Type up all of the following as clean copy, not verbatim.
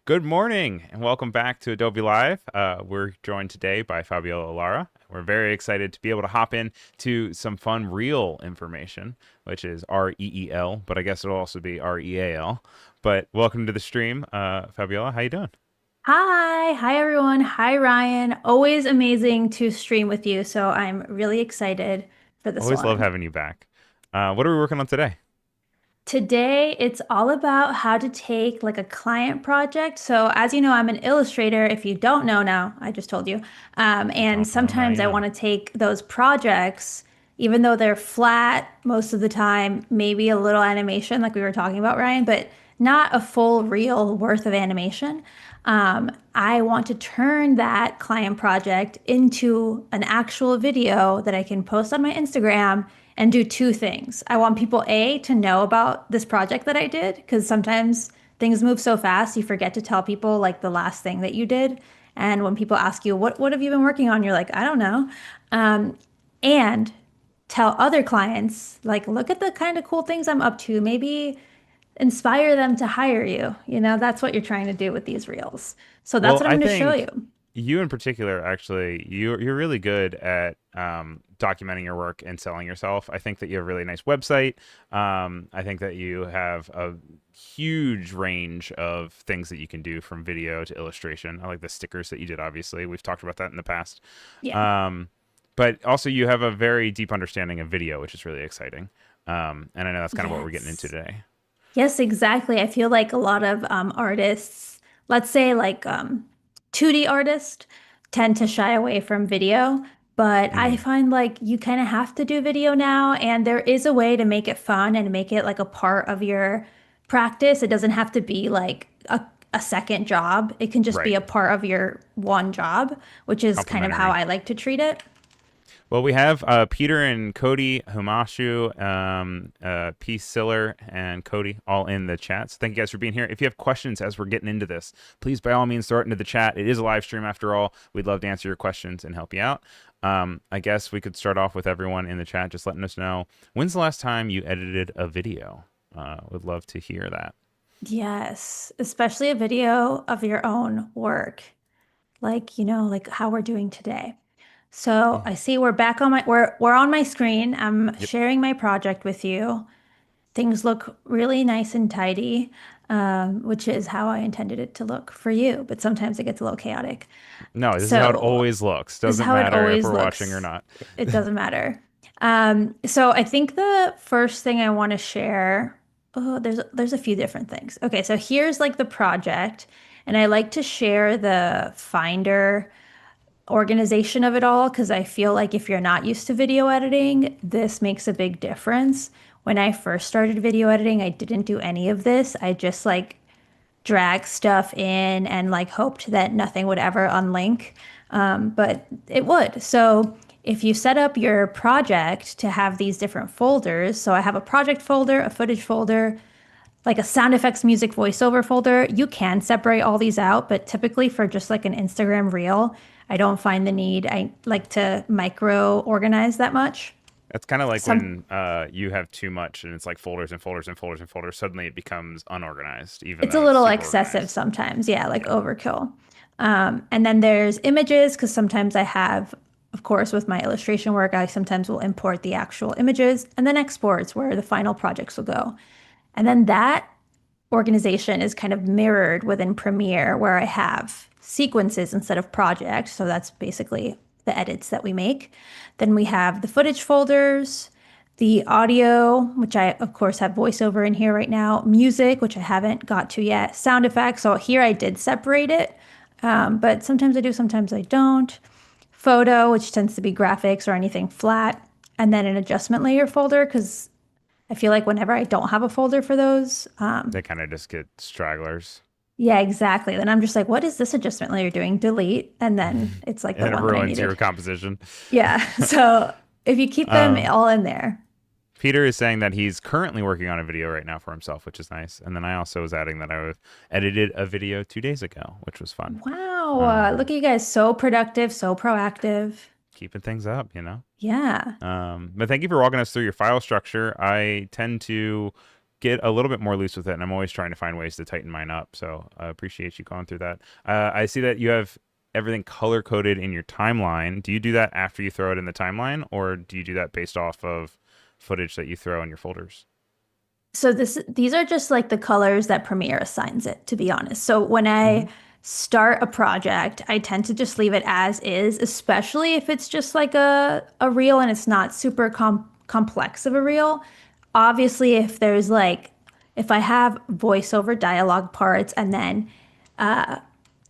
Good morning and welcome back to Adobe Live. We're joined today by Fabiola Lara. We're very excited to be able to hop in to some fun reel information, which is REEL, but I guess it'll also be REAL. But welcome to the stream, Fabiola. How you doing? Hi everyone. Hi Ryan. Always amazing to stream with you. So I'm really excited for this Always love one. having you back. What are we working on today? Today it's all about how to take like a client project. So as you know, I'm an illustrator. If you don't know now, I just told you. You And don't know, now sometimes you I know. want to take those projects, even though they're flat most of the time, maybe a little animation like we were talking about, Ryan, but not a full reel worth of animation. I want to turn that client project into an actual video that I can post on my Instagram and do two things. I want people, A, to know about this project that I did, because sometimes things move so fast, you forget to tell people like the last thing that you did. And when people ask you, what have you been working on? You're like, I don't know. And tell other clients, like, look at the kind of cool things I'm up to. Maybe inspire them to hire you. That's what you're trying to do with these reels. So that's Well, what I'm I going to show you. think you in particular, actually, you're really good at documenting your work and selling yourself. I think that you have a really nice website. I think that you have a huge range of things that you can do from video to illustration. I like the stickers that you did, obviously. We've talked about that in the past. Yeah. Um, but also, you have a very deep understanding of video, which is really exciting. And I know that's kind of what we're getting into Yes. today. Yes, exactly. I feel like a lot of artists, let's say like 2D artists, tend to shy away from video. But I Hmm. find like you kind of have to do video now, and there is a way to make it fun and make it like a part of your practice. It doesn't have to be like a second job. It can just be Right. a part of your one job, which is kind of how Complimentary. I like to treat it. Well, we have Peter and Cody Humashu, P. Siller, and Cody all in the chat. So thank you guys for being here. If you have questions as we're getting into this, please by all means throw it into the chat. It is a live stream after all. We'd love to answer your questions and help you out. I guess we could start off with everyone in the chat just letting us know when's the last time you edited a video. Would love to hear that. Yes, especially a video of your own work, like, like how we're doing today. So I see we're back on we're on my screen. I'm Yep. sharing my project with you. Things look really nice and tidy, which is how I intended it to look for you, but sometimes it gets a little chaotic. No, this is how it So always looks. this is Doesn't how it matter if always we're watching or looks. not. It doesn't matter. So I think the first thing I want to share, oh, there's a few different things. Okay, so here's like the project, and I like to share the Finder organization of it all because I feel like if you're not used to video editing, this makes a big difference. When I first started video editing, I didn't do any of this. I just like drag stuff in and like hoped that nothing would ever unlink. But it would. So if you set up your project to have these different folders, so I have a project folder, a footage folder, like a sound effects music voiceover folder, you can separate all these out, but typically for just like an Instagram reel, I don't find the need. I like to micro organize that much. That's kind of like Some when you have too much and it's like folders and folders and folders and folders. Suddenly it becomes unorganized, even It's a though it's little super excessive organized. sometimes, yeah, like Yeah. overkill. And then there's images, because sometimes I have, of course, with my illustration work, I sometimes will import the actual images, and then exports where the final projects will go. And then that organization is kind of mirrored within Premiere, where I have sequences instead of projects. So that's basically the edits that we make. Then we have the footage folders, the audio, which I, of course, have voiceover in here right now, music, which I haven't got to yet, sound effects. So here I did separate it, but sometimes I do, sometimes I don't. Photo, which tends to be graphics or anything flat, and then an adjustment layer folder, because I feel like whenever I don't have a folder for those, They kind of just get stragglers. yeah, exactly. Then I'm just like, what is this adjustment layer doing? Delete. And then And it's like the it one that I ruins needed. your composition. Yeah. So if you keep them um, all in there. Peter is saying that he's currently working on a video right now for himself, which is nice. And then I also was adding that I edited a video 2 days ago, which was fun. Wow. Look Um, at you guys. So productive, so proactive. Keeping things up, you know? Yeah. But thank you for walking us through your file structure. I tend to get a little bit more loose with it, and I'm always trying to find ways to tighten mine up. So I appreciate you going through that. I see that you have everything color coded in your timeline. Do you do that after you throw it in the timeline, or do you do that based off of footage that you throw in your folders? So these are just like the colors that Premiere assigns it, to be honest. So when I Hmm. start a project, I tend to just leave it as is, especially if it's just like a reel and it's not super complex of a reel. Obviously, if I have voiceover dialogue parts and then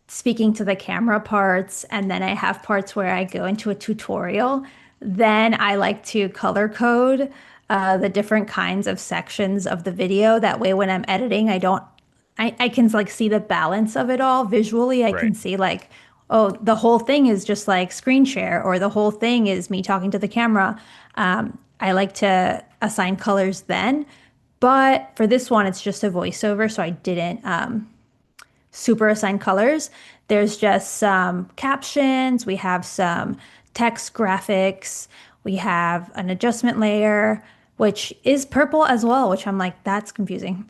speaking to the camera parts, and then I have parts where I go into a tutorial, then I like to color code the different kinds of sections of the video. That way, when I'm editing, I can like see the balance of it all visually. I Right. can see like, oh, the whole thing is just like screen share, or the whole thing is me talking to the camera. I like to assign colors then. But for this one, it's just a voiceover, so I didn't super assigned colors. There's just some captions, we have some text graphics, we have an adjustment layer, which is purple as well, which I'm like, that's confusing.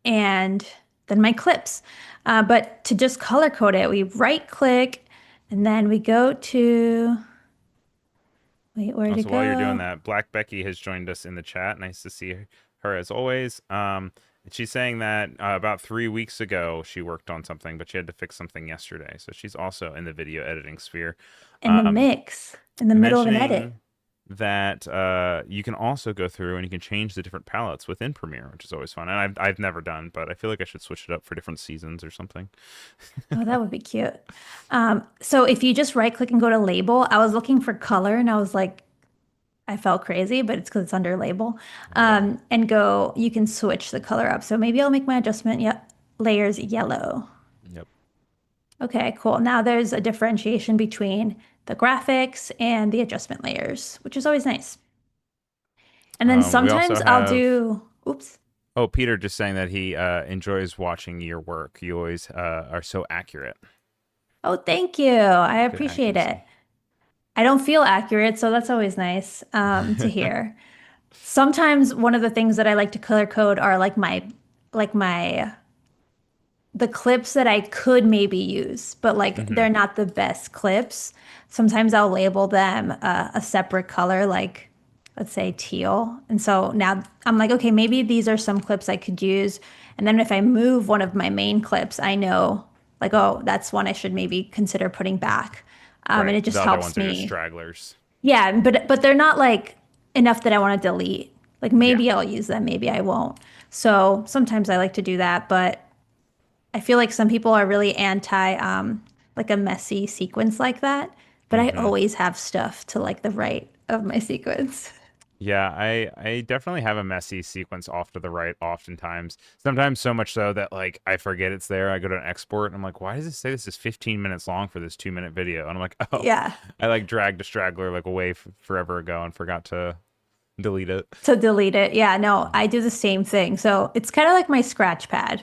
And then my clips. But to just color code it, we right click and then we go to, wait, where'd it Also, while you're doing go? that, Black Becky has joined us in the chat. Nice to see her as always. She's saying that about 3 weeks ago she worked on something, but she had to fix something yesterday. So she's also in the video editing sphere. In the Um, mix, in the middle of an edit. Mentioning that you can also go through and you can change the different palettes within Premiere, which is always fun. And I've never done, but I feel like I should switch it up for different seasons or something. Oh, that would be cute. So if you just right click and go to label, I was looking for color and I was like, I felt crazy, but it's because it's under label. Yeah. And go, you can switch the color up. So maybe I'll make my adjustment. Yep. Layers yellow. Yep. Okay, cool. Now there's a differentiation between the graphics and the adjustment layers, which is always nice. And then We also sometimes I'll have. do, oops. Oh, Peter just saying that he enjoys watching your work. You always are so accurate. Oh, thank you. I Good appreciate it. accuracy. I don't feel accurate, so that's always nice to hear. Sometimes one of the things that I like to color code are like my the clips that I could maybe use, but like Hmm. they're not the best clips. Sometimes I'll label them a separate color, like let's say teal. And so now I'm like, okay, maybe these are some clips I could use. And then if I move one of my main clips, I know like, oh, that's one I should maybe consider putting back. And Right. it The just other helps ones are just me. stragglers. Yeah, but they're not like enough that I want to delete. Like Yeah. maybe I'll use them, maybe I won't. So sometimes I like to do that, but I feel like some people are really anti like a messy sequence like that, but I Hmm. always have stuff to like the right of my sequence. Yeah, I definitely have a messy sequence off to the right oftentimes. Sometimes so much so that like I forget it's there. I go to an export and I'm like, why does it say this is 15 minutes long for this 2 minute video? And I'm like, oh, Yeah, I like dragged a straggler like away forever ago and forgot to delete it. to delete it. Yeah, no, I do the same thing. So it's kind of like my scratch pad.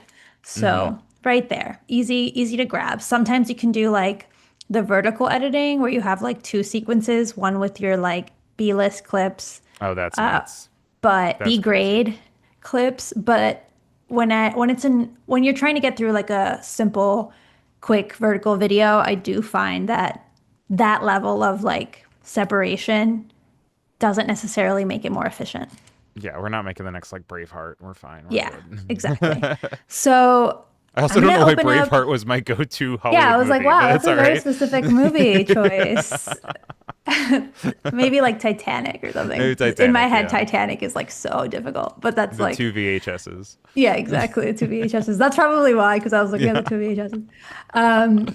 Hmm. So right there, easy to grab. Sometimes you can do like the vertical editing where you have like two sequences, one with your like B-list clips Oh, that's nuts. but That's B crazy. grade clips. But when you're trying to get through like a simple, quick vertical video, I do find that that level of like separation doesn't necessarily make it more efficient. Yeah, we're not making the next like Braveheart. We're fine. We're Yeah, good. exactly. So I also I'm don't gonna know why open up. Braveheart was my go-to Yeah, I Hollywood was like, movie, wow, but that's it's a all very right. specific movie choice. Maybe like Titanic or Maybe something. In my Titanic, head, yeah. Titanic is like so difficult, but that's The like two VHSs. yeah, exactly. The two VHSs. That's probably why, because I was looking at the Yeah. two VHSs.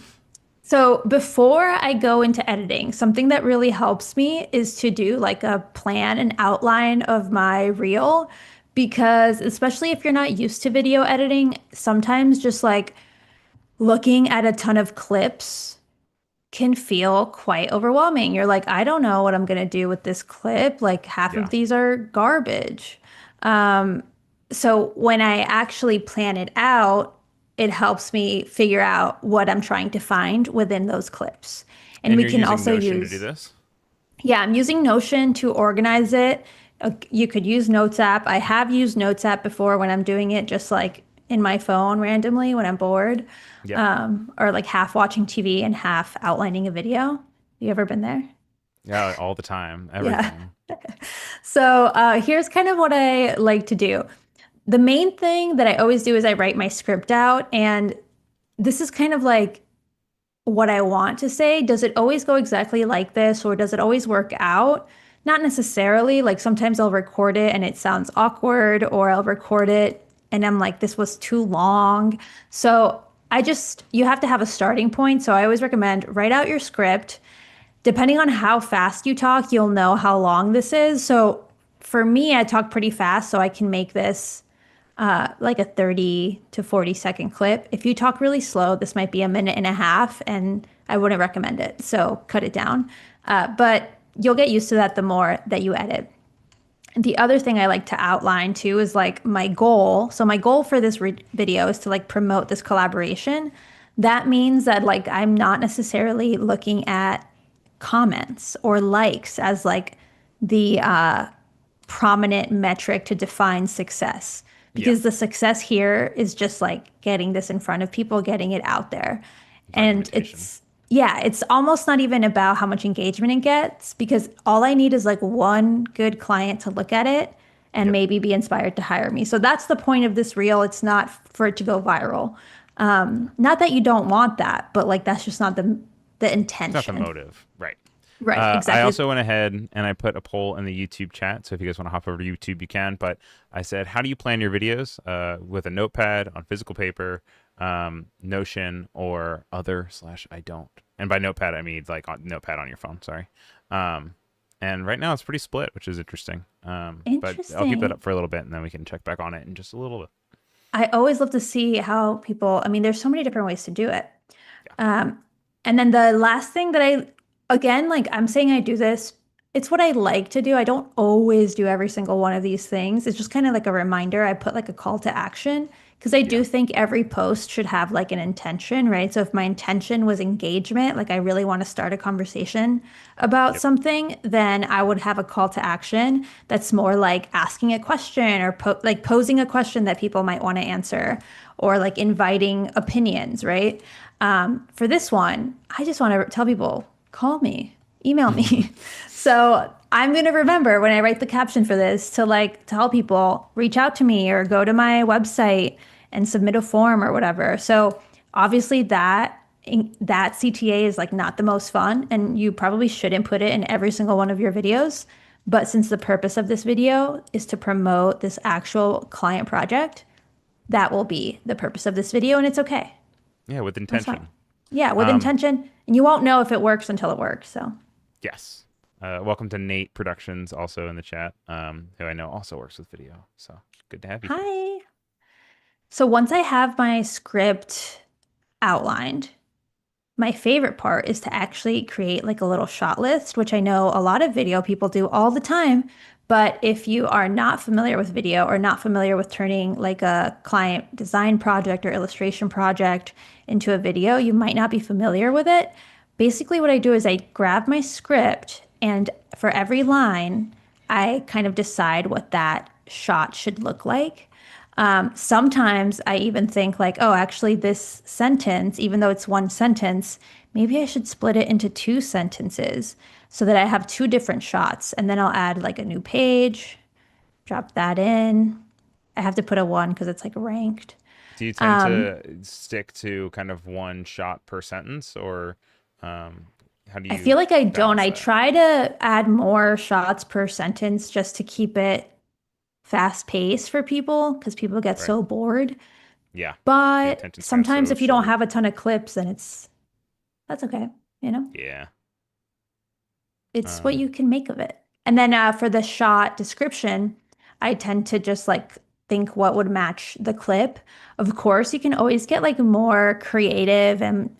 So before I go into editing, something that really helps me is to do like a plan and outline of my reel, because especially if you're not used to video editing, sometimes just like looking at a ton of clips can feel quite overwhelming. You're like, I don't know what I'm going to do with this clip. Like half of Yeah. these are garbage. So when I actually plan it out, it helps me figure out what I'm trying to find within those clips. And And we you're can using also Notion to do use, this? yeah, I'm using Notion to organize it You could use Notes app. I have used Notes app before when I'm doing it just like in my phone randomly when I'm bored, Yep. or like half watching TV and half outlining a video. You ever been there? Yeah, all the time, Yeah. everything. So here's kind of what I like to do. The main thing that I always do is I write my script out, and this is kind of like what I want to say. Does it always go exactly like this, or does it always work out? Not necessarily. Like sometimes I'll record it and it sounds awkward, or I'll record it and I'm like, this was too long. So you have to have a starting point. So I always recommend write out your script. Depending on how fast you talk, you'll know how long this is. So for me, I talk pretty fast, so I can make this like a 30 to 40-second clip. If you talk really slow, this might be a minute and a half, and I wouldn't recommend it. So cut it down. But you'll get used to that the more that you edit. The other thing I like to outline too is like my goal. So my goal for this video is to like promote this collaboration. That means that like I'm not necessarily looking at comments or likes as like the prominent metric to define success, Yeah, because the success here is just like getting this in front of people, getting it out there. And documentation. it's almost not even about how much engagement it gets, because all I need is like one good client to look at it and Yep. maybe be inspired to hire me. So that's the point of this reel. It's not for it to go viral. Not that you don't want that, but like that's just not the It's not the intention. motive, right? Right, I exactly. also went ahead and I put a poll in the YouTube chat. So if you guys want to hop over to YouTube, you can. But I said, how do you plan your videos? With a notepad on physical paper, Notion, or other slash I don't. And by notepad, I mean like on notepad on your phone. Sorry. Um, and right now it's pretty split, which is interesting. But I'll keep that Interesting. up for a little bit and then we can check back on it in just a little bit. I always love to see how people, I mean, there's so many different ways to do it. Yeah. Um, and then the last thing that again, like I'm saying I do this, it's what I like to do. I don't always do every single one of these things. It's just kind of like a reminder. I put like a call to action because I Yeah. do think every post should have like an intention, right? So if my intention was engagement, like I really want to start a conversation about Yep. something, then I would have a call to action that's more like asking a question or like posing a question that people might want to answer, or like inviting opinions, right? For this one, I just want to tell people, call me, email me. So I'm going to remember when I write the caption for this to like tell people, reach out to me or go to my website and submit a form or whatever. So obviously that CTA is like not the most fun, and you probably shouldn't put it in every single one of your videos. But since the purpose of this video is to promote this actual client project, that will be the purpose of this video, and it's okay. Yeah. With That's fine. intention. Yeah, with Um, intention, and you won't know if it works until it works. So, yes. Welcome to Nate Productions, also in the chat, who I know also works with video. So good to have you here. hi. So once I have my script outlined, my favorite part is to actually create like a little shot list, which I know a lot of video people do all the time. But if you are not familiar with video or not familiar with turning like a client design project or illustration project into a video, you might not be familiar with it. Basically, what I do is I grab my script, and for every line, I kind of decide what that shot should look like. Sometimes I even think like, oh, actually, this sentence, even though it's one sentence, maybe I should split it into two sentences so that I have two different shots. And then I'll add like a new page, drop that in. I have to put a one because it's like ranked. Do you tend to stick to kind of one shot per sentence, or um, how do I feel you like I don't. balance I that? try to add more shots per sentence just to keep it fast paced for people because people get Right. so bored. Yeah. The But attention span's sometimes so if you don't short. have a ton of clips, then that's okay, you know? Yeah. It's what Um, you can make of it. And then for the shot description, I tend to just like think what would match the clip. Of course, you can always get like more creative and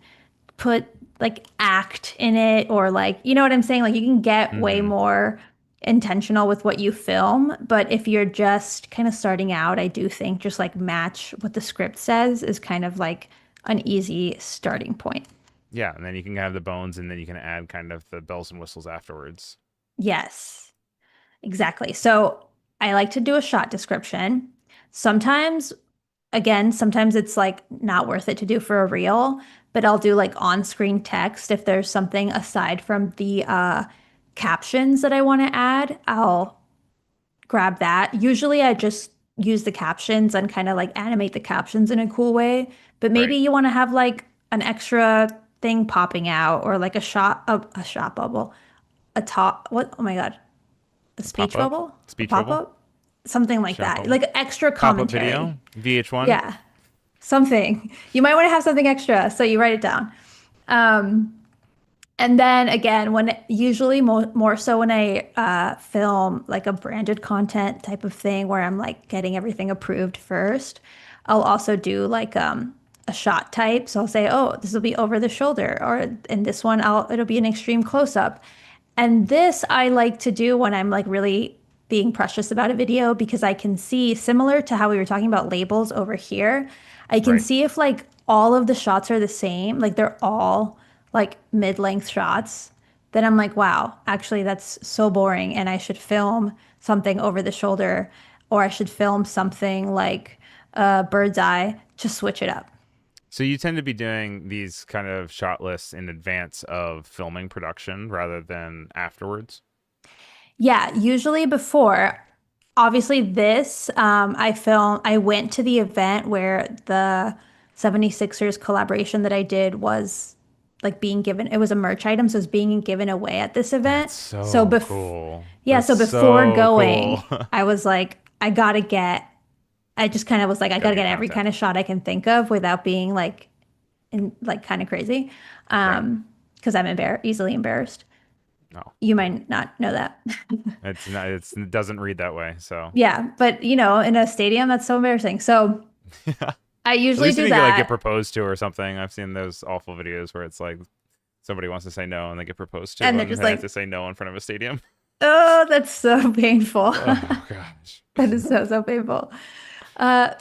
put like act in it, or like, you know what I'm saying? Like you can get way hmm more intentional with what you film. But if you're just kind of starting out, I do think just like match what the script says is kind of like an easy starting point. Yeah, and then you can have the bones, and then you can add kind of the bells and whistles afterwards. Yes. Exactly. So I like to do a shot description. Sometimes, again, sometimes it's like not worth it to do for a reel, but I'll do like on-screen text if there's something aside from the captions that I want to add. I'll grab that. Usually I just use the captions and kind of like animate the captions in a cool way. But maybe Right. you want to have like an extra thing popping out or like a shot bubble, a top, what? Oh my God, a A pop speech up, bubble, a speech pop bubble, up, something like shot that, bubble, like extra pop up commentary. video, VH1. Yeah, something. You might want to have something extra, so you write it down. And then again, when usually more so when I film like a branded content type of thing where I'm like getting everything approved first, I'll also do like a shot type. So I'll say, oh, this will be over the shoulder, or in this one, it'll be an extreme close up. And this I like to do when I'm like really being precious about a video because I can see, similar to how we were talking about labels over here, I can Right. see if like all of the shots are the same, like they're all like mid-length shots, then I'm like, wow, actually that's so boring and I should film something over the shoulder or I should film something like bird's eye to switch it up. So you tend to be doing these kind of shot lists in advance of filming production rather than afterwards. Yeah, usually before. Obviously, I went to the event where the 76ers collaboration that I did was like being given, it was a merch item, so it was being given away at this event. That's so cool. Yeah, That's so before so cool. going, I was like, I just kind of was like, I Gotta gotta get get every content. kind of shot I can think of without being like kind of crazy. Right. Because easily embarrassed. No. You Yeah. might not know that. It's not it doesn't read that way, so Yeah, but in a stadium, that's so embarrassing. So yeah. I At usually least if do you like get that. proposed to or something. I've seen those awful videos where it's like somebody wants to say no and they get proposed to And they're and just they have to like, say no in front of a stadium. oh, that's so painful. Oh gosh. That is so, so painful.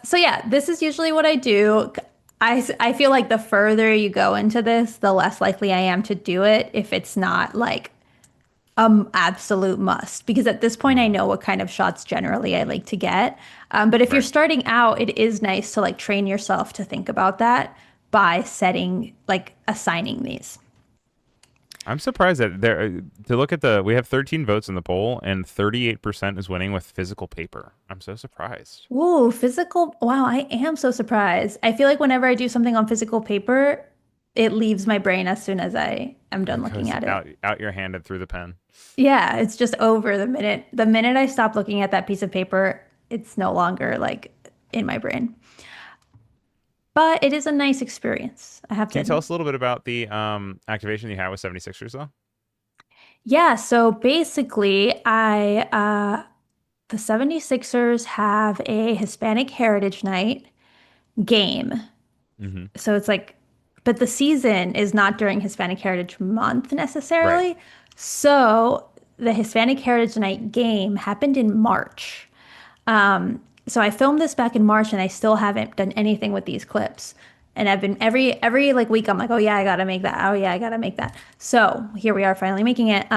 So yeah, this is usually what I do. I feel like the further you go into this, the less likely I am to do it if it's not like absolute must. Because at this point, I Hmm. know what kind of shots generally I like to get. But if you're Right. starting out, it is nice to like train yourself to think about that by assigning these. I'm surprised that there to look at the we have 13 votes in the poll and 38% is winning with physical paper. I'm so surprised. Ooh, physical. Wow, I am so surprised. I feel like whenever I do something on physical paper, it leaves my brain as soon as I am done It looking goes at it. out your hand and through the pen. Yeah, it's just over the minute I stop looking at that piece of paper, it's no longer like in my brain. But it is a nice experience, I have to Can you tell admit. us a little bit about the activation you had with 76ers though? Yeah, so basically, the 76ers have a Hispanic Heritage Night game. Hmm. So it's like, but the season is not during Hispanic Heritage Month Right. necessarily. So the Hispanic Heritage Night game happened in March. So I filmed this back in March and I still haven't done anything with these clips. And I've been every like week I'm like, oh yeah, I gotta make that. Oh yeah, I gotta make that. So here we are finally making it.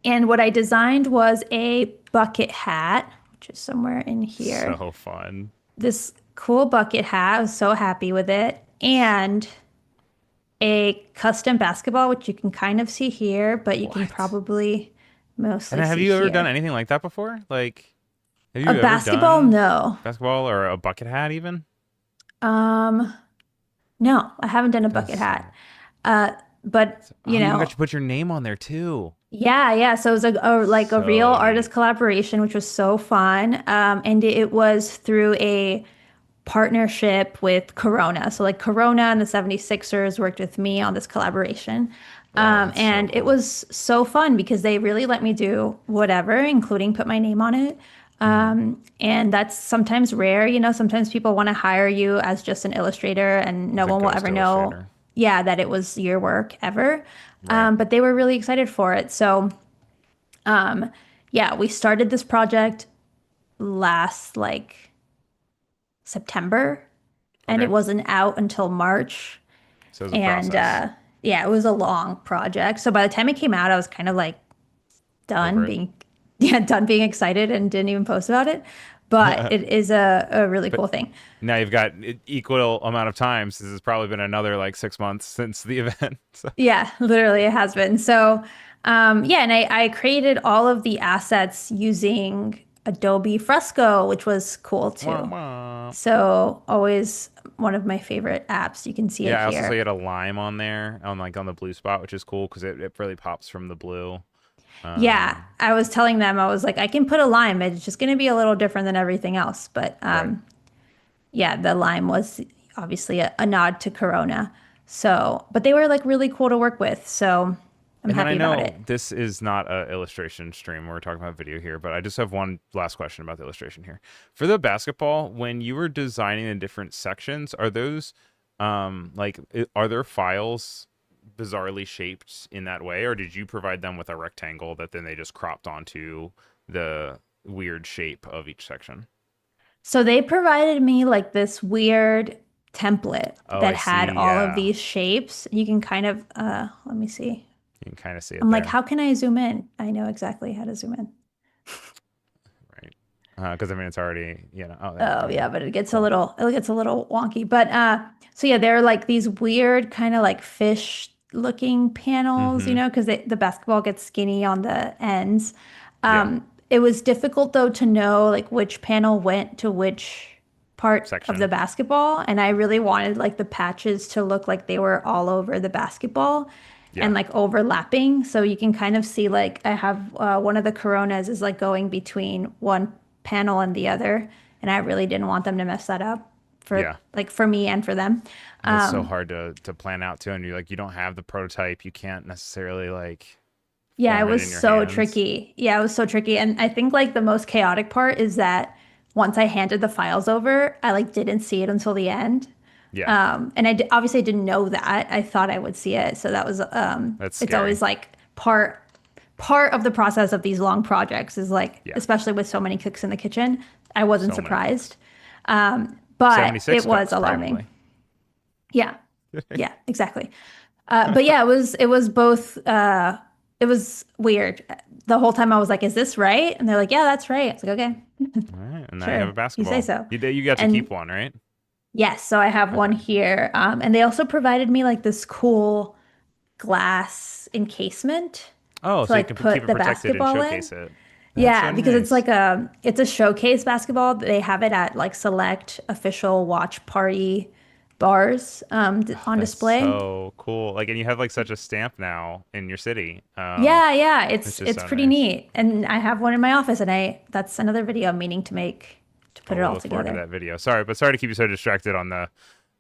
And what I designed was a bucket hat, which is somewhere in here. So fun. This cool bucket hat. I was so happy with it. And a custom basketball, which you can kind of see here, but you can What? probably And mostly have see you ever done here. anything like that before? Like, have A you ever basketball? done No. basketball or a bucket hat even? Um, no, I haven't done a That's bucket hat. so. Uh, but Oh, you even got to put your name on there too. yeah, yeah. So it was like a real So artist neat. collaboration, which was so fun. And it was through a partnership with Corona. So like Corona and the 76ers worked with me on this collaboration. Oh, that's so And it cool. was so fun because they really let me do whatever, including put my name on it. Hmm. And that's sometimes rare. Sometimes people want to hire you as just an illustrator and no As a one will ghost ever know, illustrator. yeah, that it was your work ever. Right. But they were really excited for it. So, yeah, we started this project last like September and Okay. it wasn't out until March. So it's a And process. yeah, it was a long project. So by the time it came out, I was kind of like done Over it. being. yeah, done being excited and didn't even post about it. But it is a really But cool thing. now you've got equal amount of time since it's probably been another like 6 months since the event. So, Yeah, literally it has been. So, yeah, and I created all of the assets using Adobe Fresco, which was cool wah, too. wah. So, always one of my favorite apps. You can see it Yeah, I also saw you here. had a lime on there on like on the blue spot, which is cool because it really pops from the blue. Yeah, Um, I was telling them, I was like, I can put a lime. It's just going to be a little different than everything else. But right. yeah, the lime was obviously a nod to Corona. So, but they were like really cool to work with. So I'm And then I happy about it. know this is not a illustration stream. We're talking about video here, but I just have one last question about the illustration here. For the basketball, when you were designing the different sections, are those are there files bizarrely shaped in that way, or did you provide them with a rectangle that then they just cropped onto the weird shape of each section? So they provided me like this weird template Oh, that I had see. all of Yeah. these shapes. You can kind of, let me see. You can kind of see it I'm like, there. how can I zoom in? I know exactly how to zoom in. Right. Because I mean, it's already, oh, Oh there you yeah, go. but Cool. it gets a little wonky. But so yeah, they're like these weird kind of like fish looking panels, Mm-hmm. because the basketball gets skinny on the ends. Yeah. It was difficult though to know like which panel went to which part of the Section. basketball, and I really wanted like the patches to look like they were all over the basketball and Yeah. like overlapping. So you can kind of see like I have one of the Coronas is like going between one panel and the other, and I really didn't want them to mess that up Yeah. for me and for them. And it's so hard to plan out too. And you don't have the prototype. You can't necessarily like Yeah, it form it was in your so hands. tricky. Yeah, it was so tricky. And I think like the most chaotic part is that once I handed the files over, I like didn't see it until the end. Yeah. And obviously I didn't know that. I thought I would see it. So that was That's it's scary. always like part of the process of these long projects is like, Yeah. especially with so many cooks in the kitchen, I wasn't So many surprised. cooks. But 76 it was cooks, alarming. probably. Yeah. Yeah, exactly. But yeah, it was both it was weird. The whole time I was like, is this right? And they're like, yeah, that's right. I was like, okay, All right. And now you have sure. a You say basketball. so. You got to keep And one, right? yes, so I have one Okay. here. And they also provided me like this cool glass encasement Oh, to so you like can keep put it the protected and basketball in. showcase it. That's so Yeah, because it's nice. like it's a showcase basketball. They have it at like select official watch party bars Oh, on that's display. so cool. Like, and you have like such a stamp now in your city. Yeah, yeah, It's just it's so pretty nice. neat. And I have one in my office and I that's another video I'm meaning to make to Oh, put it we'll all look forward to together. that video. Sorry to keep you so distracted on the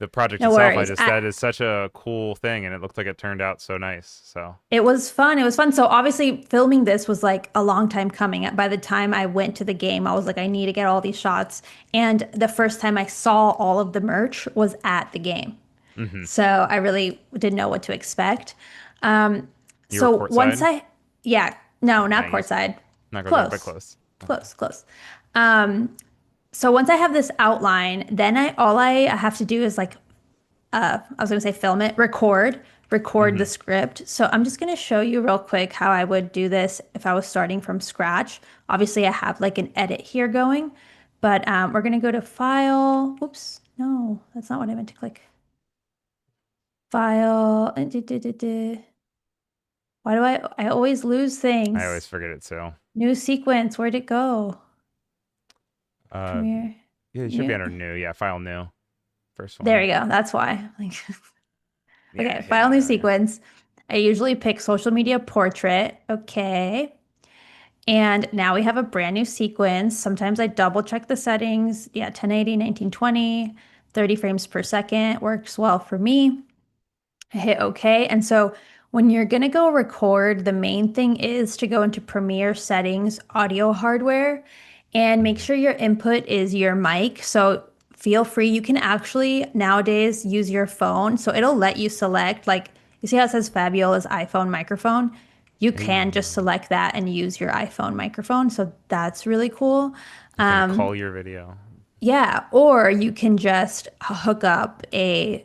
project No itself. worries. That is such a cool thing, and it looked like it turned out so nice. So, It was fun. It was fun. So obviously filming this was like a long time coming. By the time I went to the game, I was like, I need to get all these shots. And the first time I saw all of the merch was at the game. hmm So I really didn't know what to expect. Um, You were so once courtside. I, yeah, no, not Nice. courtside. Not courtside, but Close, close. Okay. close, close. So once I have this outline, then I have to do is like I was gonna say film it, record the hmm script. So I'm just gonna show you real quick how I would do this if I was starting from scratch. Obviously, I have like an edit here going, but we're gonna go to File. Oops, no, that's not what I meant to click. File. Why do I always lose I always things? forget it. So, New sequence. Where'd it go? uh, Premiere. yeah, it should be New. under new. Yeah, file new. First There one. we go. That's why. Like, Yeah, okay, hit file new new there. sequence. I usually pick social media portrait. Okay. And now we have a brand new sequence. Sometimes I double check the settings. Yeah, 1080, 1920, 30 frames per second works well for me. I hit OK. And so when you're going to go record, the main thing is to go into Premiere settings, audio hardware, and make hmm sure your input is your mic. So feel free. You can actually nowadays use your phone. So it'll let you select, like, you see how it says Fabiola's iPhone microphone? You can just Hey, select that and use your iPhone microphone. So that's really cool. you can call your video. Yeah, or you can just hook up a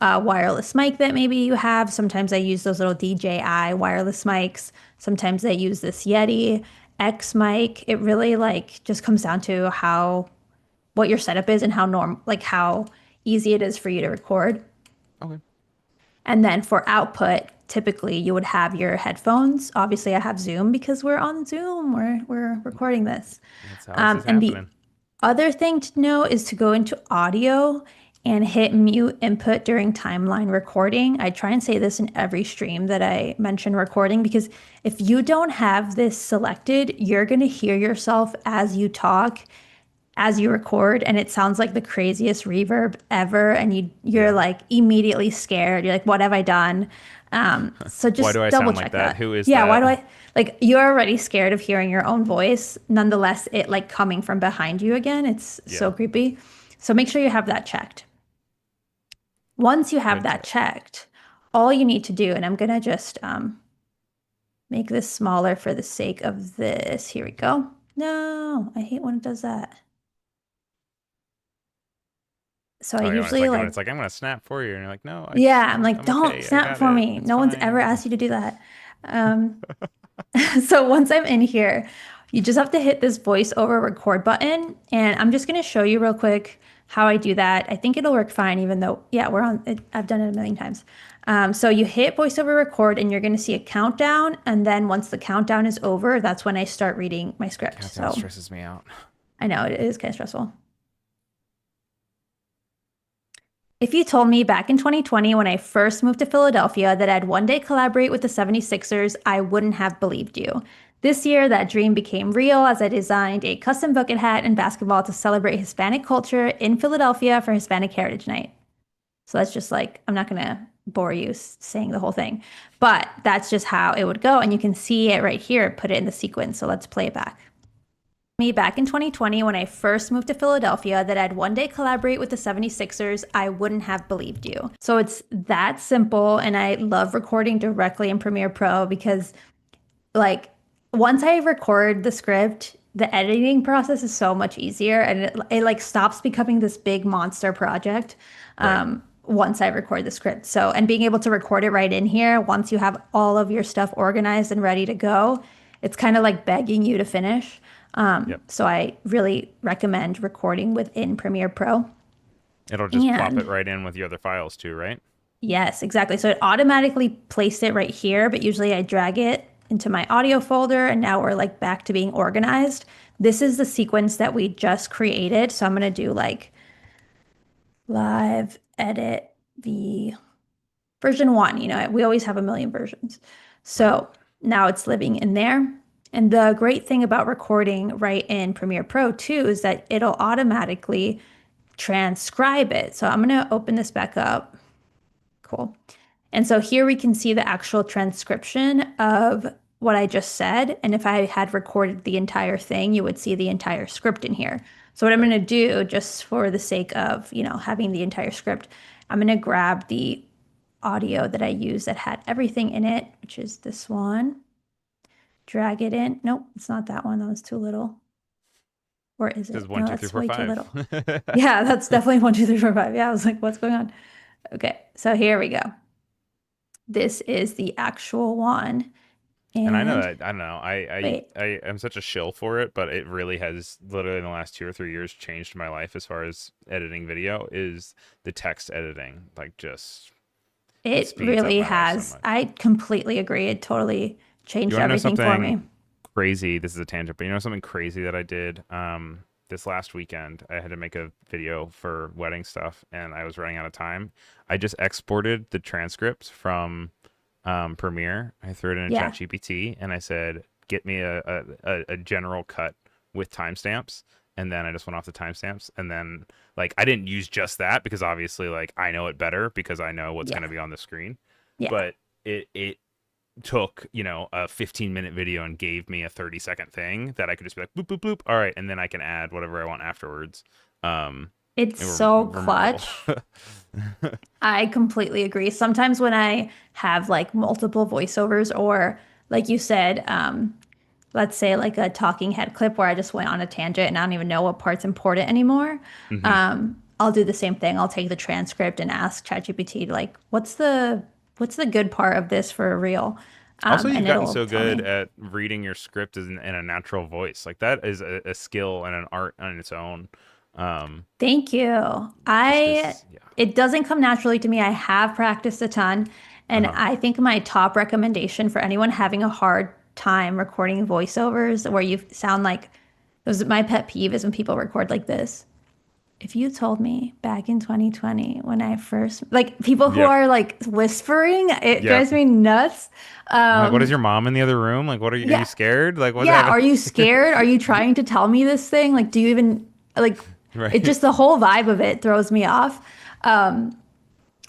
wireless mic that maybe you have. Sometimes I use those little DJI wireless mics. Sometimes I use this Yeti. X mic. It really like just comes down to how what your setup is and how easy it is for you to record. Okay. And then for output, typically you would have your headphones. Obviously, I have Zoom because we're on Zoom. We're recording this. That's how this is And the happening. other thing to know is to go into audio and hit mute input during timeline recording. I try and say this in every stream that I mention recording because if you don't have this selected, you're going to hear yourself as you talk, as you record, and it sounds like the craziest reverb ever. And you're Yeah. like immediately scared. You're like, what have I done? So Why do just I double sound like check that? that. Who is Yeah, why that? do I like you're already scared of hearing your own voice. Nonetheless, it like coming from behind you again, it's Yeah. so creepy. So make sure you have that checked. Once you have Good that check. checked, all you need to do, and I'm gonna just make this smaller for the sake of this. Here we go. No, I hate when it does that. So I Oh yeah, usually when like, it's like I'm gonna snap for you, and you're like, no, yeah, I'm like, I'm don't okay. I snap got for it. me. It's No one's ever fine. asked you to do that. Um, so once I'm in here, you just have to hit this voiceover record button. And I'm just going to show you real quick how I do that. I think it'll work fine, even though, yeah, we're on it. I've done it a million times. So you hit voiceover record and you're going to see a countdown. And then once the countdown is over, that's when I start reading my script. Countdown So stresses me out. I know it is kind of stressful. If you told me back in 2020 when I first moved to Philadelphia that I'd one day collaborate with the 76ers, I wouldn't have believed you. This year, that dream became real as I designed a custom bucket hat and basketball to celebrate Hispanic culture in Philadelphia for Hispanic Heritage Night. So that's just like, I'm not going to bore you saying the whole thing, but that's just how it would go. And you can see it right here, put it in the sequence. So let's play it back. Me back in 2020 when I first moved to Philadelphia that I'd one day collaborate with the 76ers, I wouldn't have believed you. So it's that simple. And I love recording directly in Premiere Pro because like once I record the script, the editing process is so much easier and it like stops becoming this big monster project Right. once I record the script. So, and being able to record it right in here, once you have all of your stuff organized and ready to go, it's kind of like begging you to finish. Yep. So I really recommend recording within Premiere Pro. It'll just plop it And right in with your other files too, right? yes, exactly. So it automatically placed it right here, but usually I drag it into my audio folder and now we're like back to being organized. This is the sequence that we just created. So I'm going to do like live edit the version one. You know, we always have a million versions. Right. So now it's living in there. And the great thing about recording right in Premiere Pro too is that it'll automatically transcribe it. So I'm going to open this back up. Cool. And so here we can see the actual transcription of what I just said. And if I had recorded the entire thing, you would see the entire script in here. So what I'm Right. going to do, just for the sake of, having the entire script, I'm going to grab the audio that I used that had everything in it, which is this one, drag it in. Nope, it's not that one. That was too little. Or is This is it? one, No, two, three, that's four, way too five. little. Yeah, that's definitely 1, 2, 3, 4, 5. Yeah, I was like, what's going on? Okay, so here we go. This is the actual one. And I know And that I don't know. wait, I am such a shill for it, but it really has literally in the last 2 or 3 years changed my life as far as editing video is the text editing. Like just it it speeds up really my life so has. much. I completely agree. It totally You changed want to know everything for me. something crazy? This is a tangent, but you know something crazy that I did this last weekend? I had to make a video for wedding stuff and I was running out of time. I just exported the transcript from Premiere. I threw it in a chat Yeah. GPT and I said, get me a general cut with timestamps. And then I just went off the timestamps. And then, like, I didn't use just that because obviously, like, I know it better because I know what's going Yeah. to be on the screen. Yeah. But it took, a 15-minute video and gave me a 30-second thing that I could just be like, boop, boop, boop. All right. And then I can add whatever I want afterwards. It's They were so remarkable. clutch. I completely agree. Sometimes when I have like multiple voiceovers or like you said, let's say like a talking head clip where I just went on a tangent and I don't even know what part's important anymore. Hmm. I'll do the same thing. I'll take the transcript and ask ChatGPT like, what's the good part of this for a reel? Also, you've and gotten it'll so tell good me. at reading your script in a natural voice. Like that is a skill and an art on its own. Um, Thank you. just I because, yeah. It doesn't come naturally to me. I have practiced a ton, and Uh-huh. I think my top recommendation for anyone having a hard time recording voiceovers where you sound like it was my pet peeve is when people record like this. If you told me back in 2020 when I first like people who Yep. are like whispering, it Yep. drives me nuts. I'm like, what is Um, your mom in the other room? Like, what are you yeah, scared? Like, what's yeah. happening? Are you scared? Are you trying to tell me this thing? Like, do you even like it? Right. Just the whole vibe of it throws me off.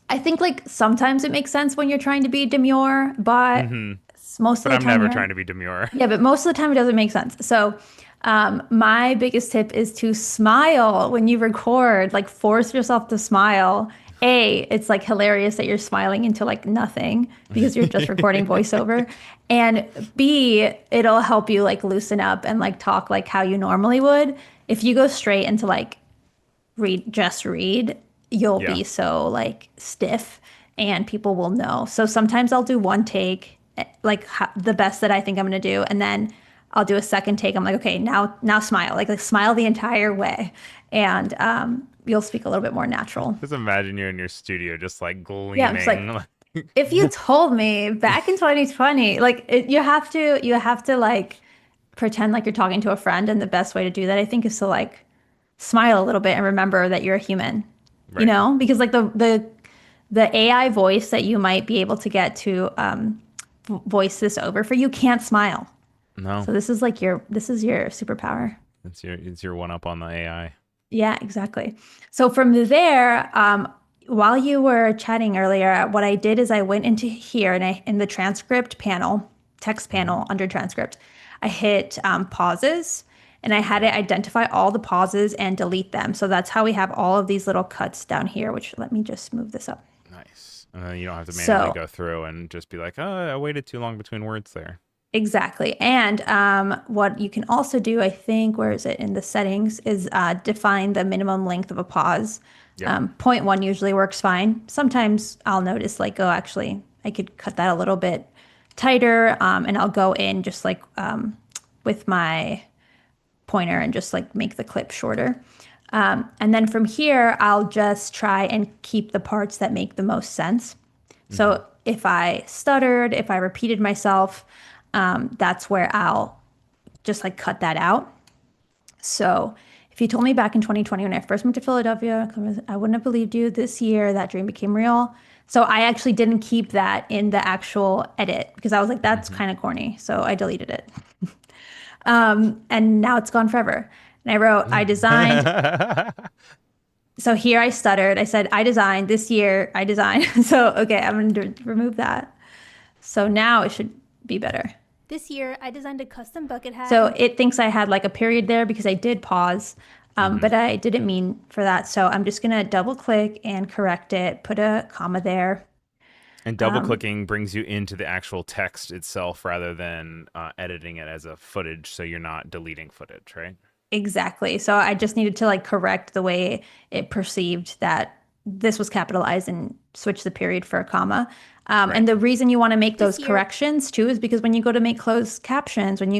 I think like sometimes it makes sense when you're trying to be demure, but Hmm. most But of the I'm time never you're trying to be demure. yeah, but most of the time it doesn't make sense. So, my biggest tip is to smile when you record, like force yourself to smile. A, it's like hilarious that you're smiling into like nothing because you're just recording voiceover. And B, it'll help you like loosen up and like talk like how you normally would. If you go straight into like read, you'll Yeah. be so like stiff and people will know. So sometimes I'll do one take, like the best that I think I'm gonna do, and then I'll do a second take. I'm like, okay, now smile, like smile the entire way, and you'll speak a little bit more natural. Just imagine you in your studio, just like Yeah, I'm just like, gleaming. if you told me back in 2020, like you have to like pretend like you're talking to a friend, and the best way to do that, I think, is to like smile a little bit and remember that you're a human, Right. because like the AI voice that you might be able to get to voice this over for you can't smile. No, So this is your superpower. it's your one up on the AI. Yeah, exactly. So from there, while you were chatting earlier, what I did is I went into here and in the transcript panel, text Hmm. panel under transcript, I hit pauses and I had Okay. it identify all the pauses and delete them. So that's how we have all of these little cuts down here, which let me just move this up. Nice. And then you don't have to manually So go through and just be like, oh, I waited too long between words there. exactly. And what you can also do, I think, where is it in the settings, is define the minimum length of a pause. Yep. Point one usually works fine. Sometimes I'll notice, like, oh, actually, I could cut that a little bit tighter, and I'll go in just like with my pointer and just like make the clip shorter. And then from here, I'll just try and keep the parts that make the most sense. Hmm. So if I stuttered, if I repeated myself, that's where I'll just like cut that out. So if you told me back in 2020 when I first moved to Philadelphia, I wouldn't have believed you. This year, that dream became real. So I actually didn't keep that in the actual edit because I was like, that's Hmm. kind of corny. So I deleted it. And now it's gone forever. And I wrote, I designed. So here I stuttered. I said, I designed this year. I designed. So, okay, I'm going to remove that. So now it should be better. This year, I designed a custom bucket hat So and it thinks I had like a period there because I did pause, Hmm. but I didn't mean for that. So I'm just going to double click and correct it, put a comma there. And double clicking brings you into the actual text itself rather than editing it as a footage, so you're not deleting footage, right? Exactly. So I just needed to like correct the way it perceived that this was capitalized and switch the period for a comma. And Right. the reason you want to make those this year, corrections too is because when you go to make when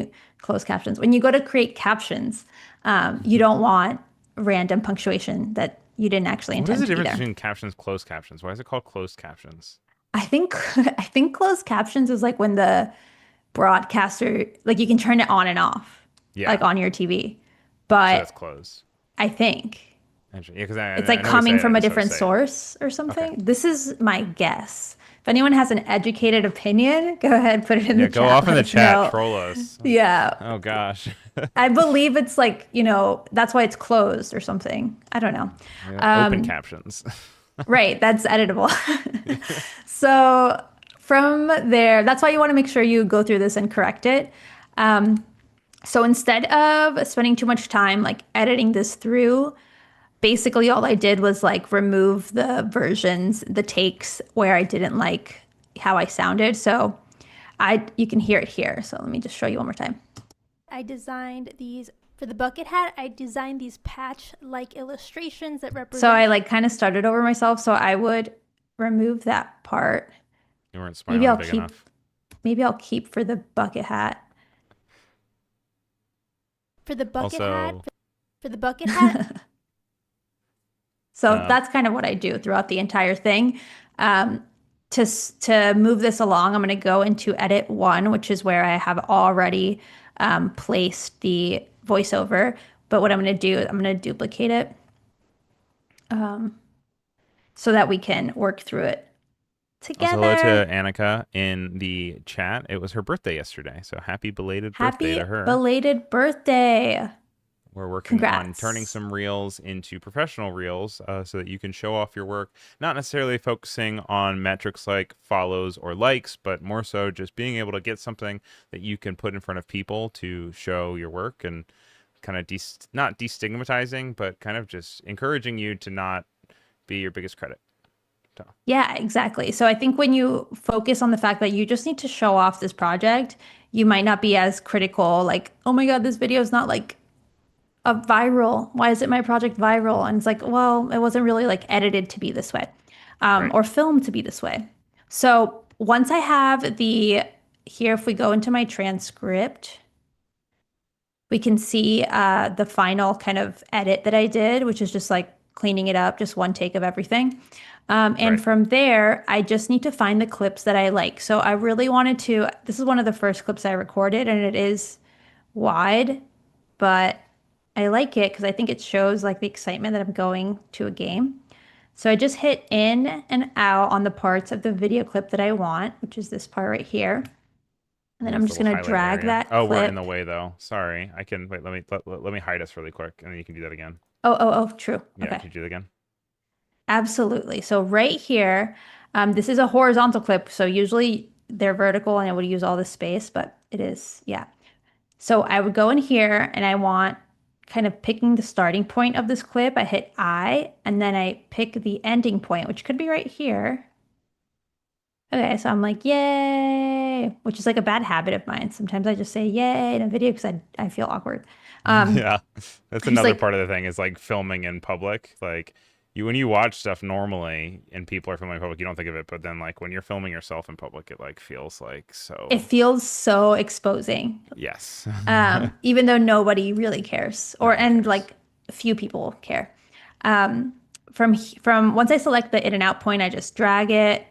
you go to create captions, you Mhm. don't want random punctuation that you didn't actually What is the intend to be difference there. between captions, closed captions? Why is it called closed captions? I think I think closed captions is like when the broadcaster like you can turn it on and off like Yeah. on your TV. So But that's closed. I think Actually, yeah, because I, it's I like know we say coming it, I from a just don't different say it. source or Okay. something. This is my guess. If anyone has an educated opinion, go ahead, put it in the Yeah, go chat. off in Let the us chat, know. troll us. Yeah. Oh gosh. I believe it's like, that's why it's closed or something. I don't know. Yeah, open captions. Right. That's editable. So from there, that's why you want to make sure you go through this and correct it. So instead of spending too much time like editing this through, basically all I did was like remove the versions, the takes where I didn't like how I sounded. So you can hear it here. So let me just show you one more time. I designed these for the bucket hat. I designed these patch-like illustrations that So I represent. like kind of started over myself. So I would remove that part. You weren't Maybe smiling I'll big keep enough. maybe I'll keep for the bucket hat. For the bucket hat, Also, for the bucket hat, So um, that's kind of what I do throughout the entire thing. Um, to move this along, I'm going to go into edit one, which is where I have already placed the voiceover. But what I'm going to do is I'm going to duplicate it so that we can work through it also hello to together. Annika in the chat. It was her birthday yesterday, so happy belated birthday Happy to her. belated birthday. We're working on turning Congrats. some reels into professional reels so that you can show off your work, not necessarily focusing on metrics like follows or likes, but more so just being able to get something that you can put in front of people to show your work and kind of not destigmatizing, but kind of just encouraging you to not be your biggest credit. So, Yeah, exactly. So I think when you focus on the fact that you just need to show off this project, you might not be as critical, like, oh my God, this video is not like a viral. Why is it my project viral? And it's like, well, it wasn't really like edited to be this way, right. or filmed to be this way. So once I have the, here, if we go into my transcript, we can see the final kind of edit that I did, which is just like cleaning it up, just one take of everything. And Right. from there, I just need to find the clips that I like. So I really wanted to, this is one of the first clips I recorded, and it is wide, but I like it because I think it shows like the excitement that I'm going to a game. So I just hit in and out on the parts of the video clip that I want, which is this part right here. And then In I'm this just little going to highlight drag area. that Oh, we're in clip. the way though. Sorry. I can wait. Let me hide us really quick, and then you can do that again. Oh, true. Yeah. Okay. Could you do that again? Absolutely. So right here, this is a horizontal clip. So usually they're vertical and I would use all this space, but it is, yeah. So I would go in here and I want kind of picking the starting point of this clip. I hit I and then I pick the ending point, which could be right here. Okay, so I'm like, yay, which is like a bad habit of mine. Sometimes I just say yay in a video because I feel awkward. Um, Yeah, that's it's another like part of the thing is like filming in public. Like when you watch stuff normally and people are filming in public, you don't think of it, but then like when you're filming yourself in public, it like feels like it so. feels so exposing. Yes. Even though nobody really cares, No or one and cares. like few people care. Um, from once I select the in and out point, I just drag it,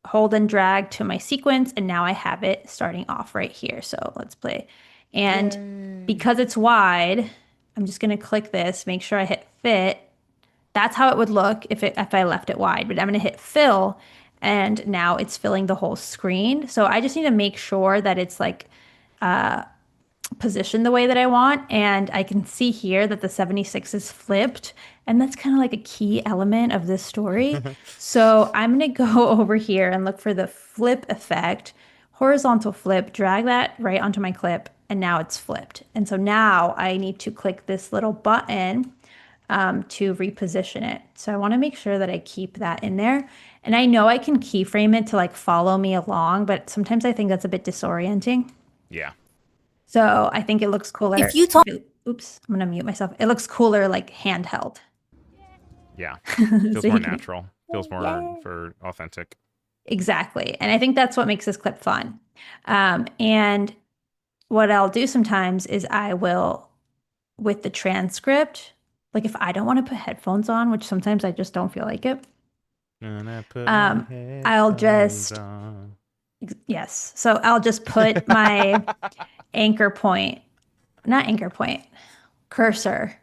hold and drag to my sequence, and now I have it starting off right here. So let's play. And yay. because it's wide, I'm just gonna click this, make sure I hit fit. That's how it would look if I left it wide, but I'm gonna hit fill, and now it's filling the whole screen. So I just need to make sure that it's like positioned the way that I want. And I can see here that the 76 is flipped. And that's kind of like a key element of this story. So I'm going to go over here and look for the flip effect, horizontal flip, drag that right onto my clip. And now it's flipped. And so now I need to click this little button to reposition it. So I want to make sure that I keep that in there. And I know I can keyframe it to like follow me along, but sometimes I think that's a bit disorienting. Yeah. So I think it looks If cooler. you told Oops, I'm gonna mute myself. It looks cooler like handheld. Yeah. So Feels you more can, natural. Feels more yeah, for authentic. exactly. And I think that's what makes this clip fun. And what I'll do sometimes is I will, with the transcript, like if I don't want to put headphones on, which sometimes I just don't feel like it, And I put my um, I'll headphones just, on. yes. So I'll just put my anchor point, not anchor point, cursor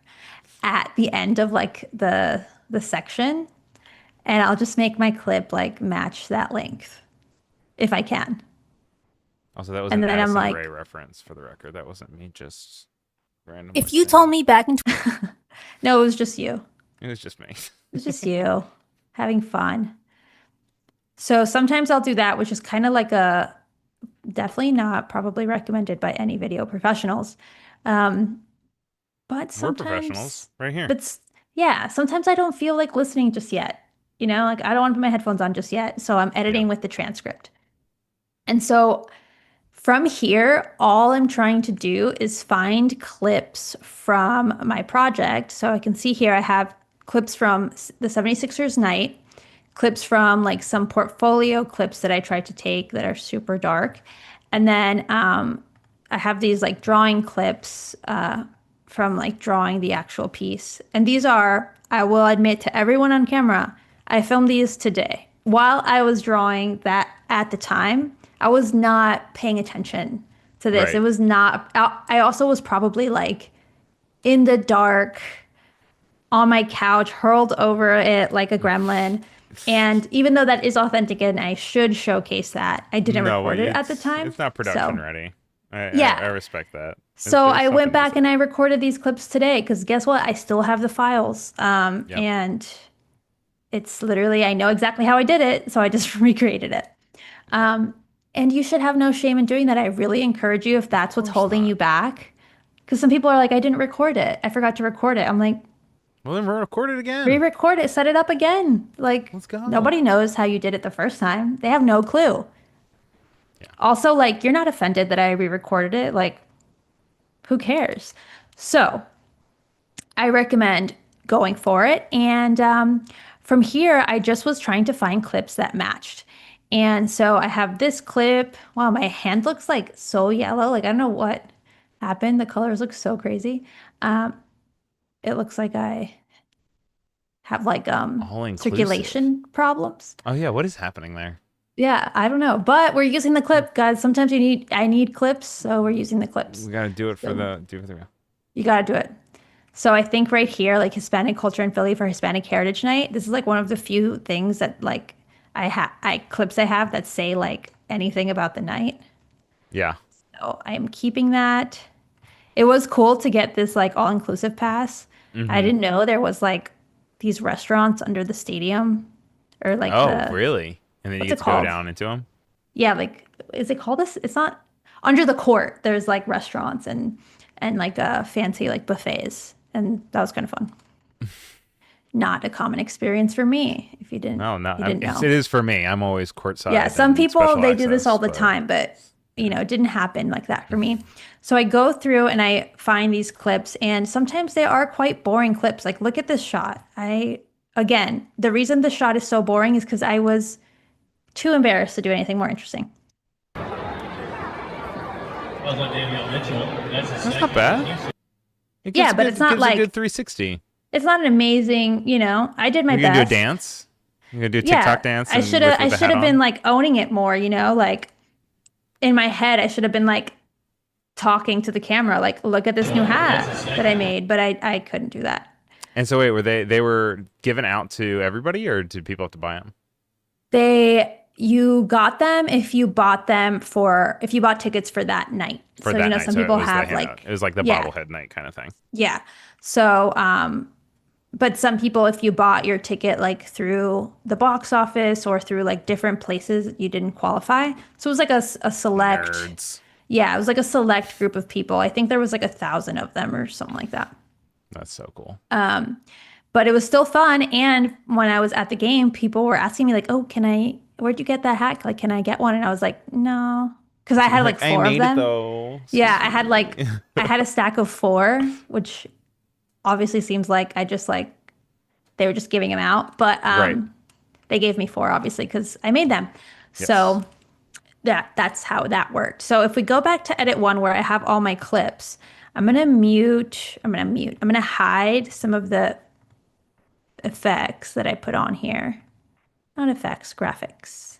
at the end of like the section, and I'll just make my clip like match that length if I can. Also, that was And an then I'm Addison Ray like, reference for the record. That wasn't me just randomly if you saying told it. me back in no, it was just you. It was just me. It was just you having fun. So sometimes I'll do that, which is kind of like a definitely not probably recommended by any video professionals. Um, but We're professionals sometimes, right here. but yeah, sometimes I don't feel like listening just yet. You know, like I don't want to put my headphones on just yet. So I'm Yeah. editing with the transcript. And so from here, all I'm trying to do is find clips from my project. So I can see here I have clips from the 76ers night, clips from like some portfolio clips that I tried to take that are super dark. And then I have these like drawing clips from like drawing the actual piece. And these are, I will admit to everyone on camera, I filmed these today. While I was drawing that at the time, I was not paying attention to this. It Right. was not, I also was probably like in the dark on my couch, hurled over it like a gremlin. And even though that is authentic and I should showcase that, I didn't No, record it at the it's time. not production So, ready. I yeah. respect that. So There's I went something to back say. and I recorded these clips today because guess what? I still have the files. Yep. And it's literally, I know exactly how I did it. So I just recreated it. And you should have no shame in doing that. I really encourage you if Of that's what's course holding you not. back. Because some people are like, I didn't record it. I forgot to record it. I'm like, Well, then record it again. re-record it, set it up again. Like Let's go. nobody knows how you did it the first time. They have no clue. Yeah. Also, like you're not offended that I re-recorded it. Like who cares? So I recommend going for it. And from here, I just was trying to find clips that matched. And so I have this clip. Wow, my hand looks like so yellow. Like I don't know what happened. The colors look so crazy. It looks like I have like All inclusive. circulation problems. Oh yeah, what is happening there? Yeah, I don't know, but we're using the clip, guys. Sometimes I need clips, so we're using the clips. We gotta do it for So the. you got to do it. So I think right here, like Hispanic culture in Philly for Hispanic Heritage Night, this is like one of the few things that like I clips I have that say like anything about the night. Yeah. So I'm keeping that. It was cool to get this like all-inclusive pass. I Mm-hmm. didn't know there was like these restaurants under the stadium or like Oh, the really? And then you what's get it to go called? down into them. Yeah, like is it called this? It's not under the court. There's like restaurants and like fancy like buffets, and that was kind of fun. Not a common experience for me. No, If you no, didn't it know. is for me. I'm always Yeah, courtside some and people special they do this all access, the but time, but yeah. it didn't happen like that for me. So I go through and I find these clips, and sometimes they are quite boring clips. Like look at this shot. Again, the reason the shot is so boring is because I was too embarrassed to do anything more interesting. That's not bad. It Yeah, but it's not gives a good like 360. it's not an amazing, I did my You're gonna do a best. dance. You're gonna do a TikTok Yeah, dance I and should have I with the should hat have been on. like owning it more, like in my head I should have been like talking to the camera like look at this new hat that I made, but I couldn't do that. And so wait, were they were given out to everybody, or did people have to buy them You got them if you bought tickets for that night. for So, that night? some So it people was the have handout. like It was like the yeah, bobblehead night kind of thing. yeah. So, but some people, if you bought your ticket like through the box office or through like different places, you didn't qualify. So it was like a select, Nerds. yeah, it was like a select group of people. I think there was like 1,000 of them or something like that. That's so cool. But it was still fun. And when I was at the game, people were asking me like, "Oh, where'd you get that hat? Like, can I get one?" And I was like, "No," because I You're had like like, I four of made it them. though. Yeah, Excuse me. I had a stack of four, which obviously seems like I just like they were just giving them out, but Right. they gave me four obviously because I made them. Yes. So that's how that worked. So if we go back to edit one where I have all my clips, I'm gonna hide some of the effects that I put on here. Not effects, graphics.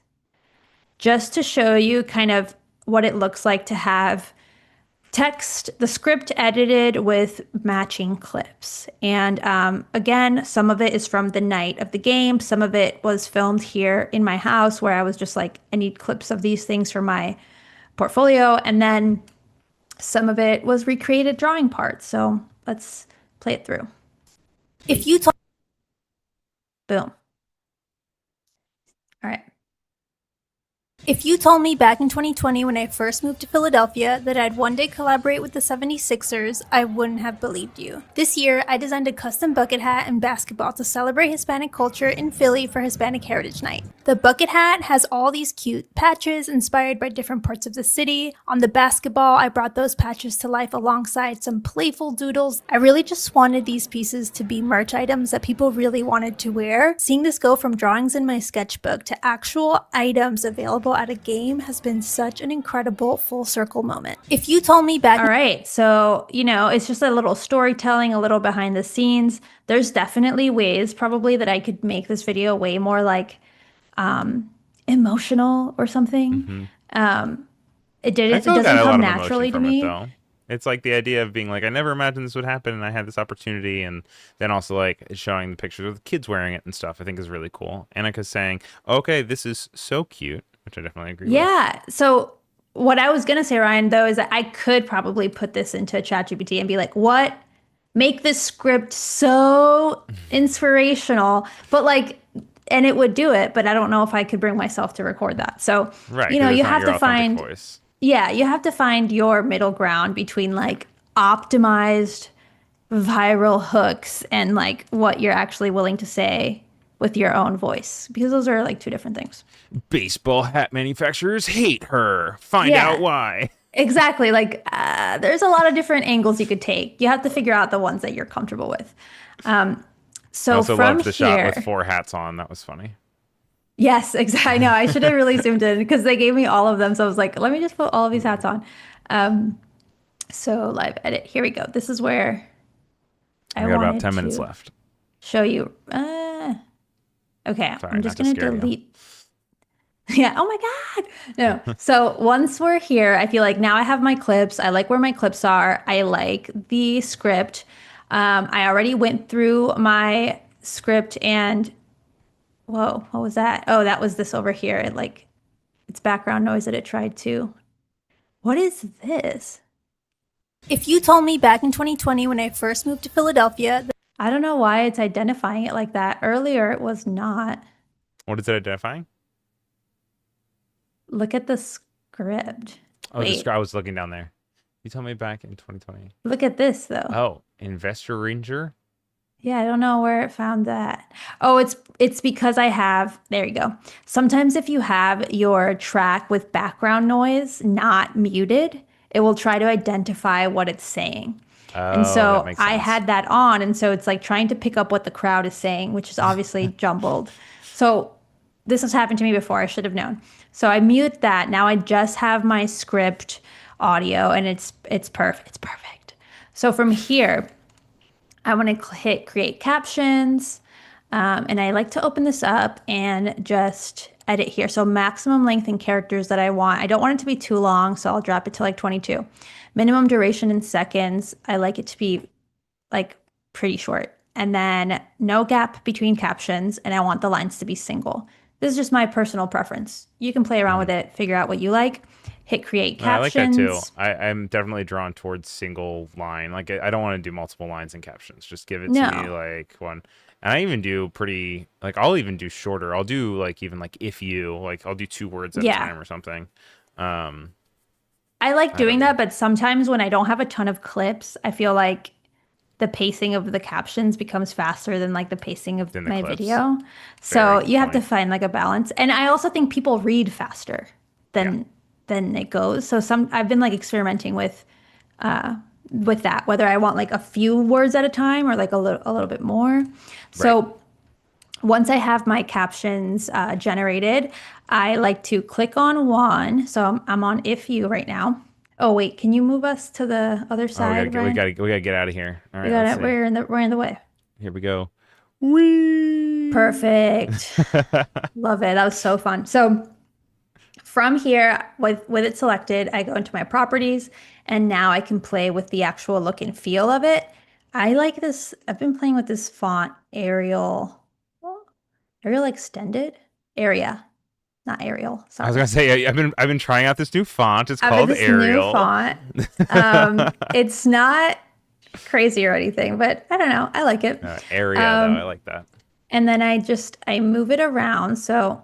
Just to show you kind of what it looks like to have the script edited with matching clips. And again, some of it is from the night of the game. Some of it was filmed here in my house where I was just like, I need clips of these things for my portfolio. And then some of it was recreated drawing parts. So let's play it through. If you talk Boom. All right. If you told me back in 2020 when I first moved to Philadelphia that I'd one day collaborate with the 76ers, I wouldn't have believed you. This year, I designed a custom bucket hat and basketball to celebrate Hispanic culture in Philly for Hispanic Heritage Night. The bucket hat has all these cute patches inspired by different parts of the city. On the basketball, I brought those patches to life alongside some playful doodles. I really just wanted these pieces to be merch items that people really wanted to wear. Seeing this go from drawings in my sketchbook to actual items available at a game has been such an incredible full circle moment. If you told me back... All right. So, it's just a little storytelling, a little behind the scenes. There's definitely ways probably that I could make this video way more like emotional or something. It I feel like I doesn't got a come lot of naturally emotion to from it, me. though. It's like the idea of being like, I never imagined this would happen, and I had this opportunity, and then also like showing the pictures of the kids wearing it and stuff. I think is really cool. Annika's saying, "Okay, this is so cute," which I definitely agree with. Yeah. So what I was gonna say, Ryan, though, is that I could probably put this into ChatGPT and be like, "What? Make this script so inspirational," but like, and it would do it. But I don't know if I could bring myself to record that. So Right, because it's you not have your to authentic find. voice. Yeah, you have to find your middle ground between like optimized viral hooks and like what you're actually willing to say with your own voice, because those are like two different things. Baseball hat manufacturers hate her. Find out Yeah, why. exactly. Like there's a lot of different angles you could take. You have to figure out the ones that you're comfortable with. I So also from loved the shot with here, 4 hats on. That was funny. yes, exactly. I know I should have really zoomed in because they gave me all of them. So I was like, let me just put all of these hats on. So live edit. Here we go. This is where I We got about wanted 10 minutes to left. show you. Okay, Sorry, I'm not just to gonna scare you. delete. Yeah. Oh my God. No. So once we're here, I feel like now I have my clips. I like where my clips are. I like the script. I already went through my script and whoa, what was that? Oh, that was this over here. It's background noise that it tried to. What is this? If you told me back in 2020 when I first moved to Philadelphia... I don't know why it's identifying it like that. Earlier, it was not. What is it identifying? Look at the script. Oh, Wait, I was looking down there. You told me back in 2020. look at this though. Oh, Investor Ranger? Yeah, I don't know where it found that. Oh, it's because I have, there you go. Sometimes if you have your track with background noise not muted, it will try to identify what it's saying. And Oh, that so makes I sense. had that on, and so it's like trying to pick up what the crowd is saying, which is obviously jumbled. So this has happened to me before. I should have known. So I mute that. Now I just have my script audio, and it's perfect. It's perfect. So from here, I want to hit create captions. And I like to open this up and just edit here. So maximum length in characters that I want. I don't want it to be too long, so I'll drop it to like 22. Minimum duration in seconds. I like it to be like pretty short. And then no gap between captions, and I want the lines to be single. This is just my personal preference. You can play around with it, figure out what you like. Hit create I like that too. captions. I'm definitely drawn towards single line. Like I don't want to do multiple lines and captions. Just give it No. to me like one. And I even do pretty like I'll even do shorter. I'll do like even like if you like I'll do 2 words at a time or something. I like doing that, but sometimes when I don't have a ton of clips, I feel like the pacing of the captions becomes faster than like the pacing of Than the my clips. video. Very So good you have to point. find like a balance. And I also think people read faster than it goes. So I've been like experimenting with that, whether I want like a few words at a time or like a little bit more. So once I have my captions generated, I like to click on one. So I'm on if you right now. Oh wait, can you move us to the other Oh, side, we Ryan? gotta get out of here. All We right, got let's it. see. We're in the way. Here we go. Whee! Perfect. Love it. That was so fun. So from here, with it selected, I go into my properties, and now I can play with the actual look and feel of it. I like this. I've been playing with this font, Arial. Arial extended? Area, not Arial. I was Sorry. gonna say I've been trying out this new font. It's I have called this new Arial. font. It's not crazy or anything, but I don't know. I like it. Area though, I like that. And then I move it around. So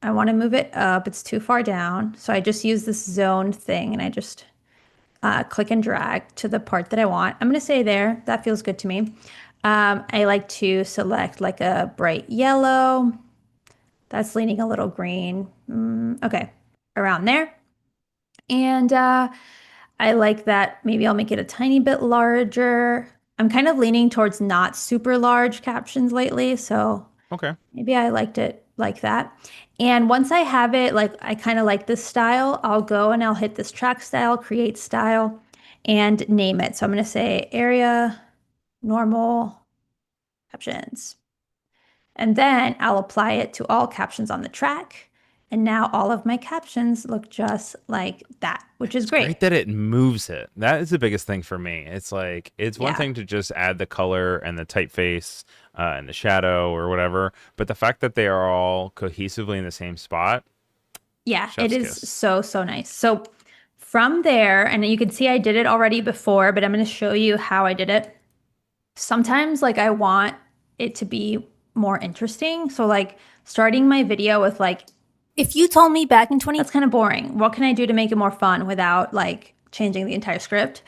I want to move it up. It's too far down. So I just use this zone thing and I just click and drag to the part that I want. I'm going to say there. That feels good to me. I like to select like a bright yellow. That's leaning a little green. Okay, around there. And I like that. Maybe I'll make it a tiny bit larger. I'm kind of leaning towards not super large captions lately, so Okay. maybe I liked it like that. And once I have it, like I kind of like this style, I'll go and I'll hit this track style, create style, and name it. So I'm going to say area normal captions. And then I'll apply it to all captions on the track. And now all of my captions look just like that, which is It's great. great that it moves it. That is the biggest thing for me. It's like it's one Yeah. thing to just add the color and the typeface and the shadow or whatever, but the fact that they are all cohesively in the same spot, Yeah, it chef's is kiss. so, so nice. So from there, and you can see I did it already before, but I'm going to show you how I did it. Sometimes, like, I want it to be more interesting. So, like, starting my video with, like, If you told me back in 20, that's kind of boring. What can I do to make it more fun without like changing the entire script?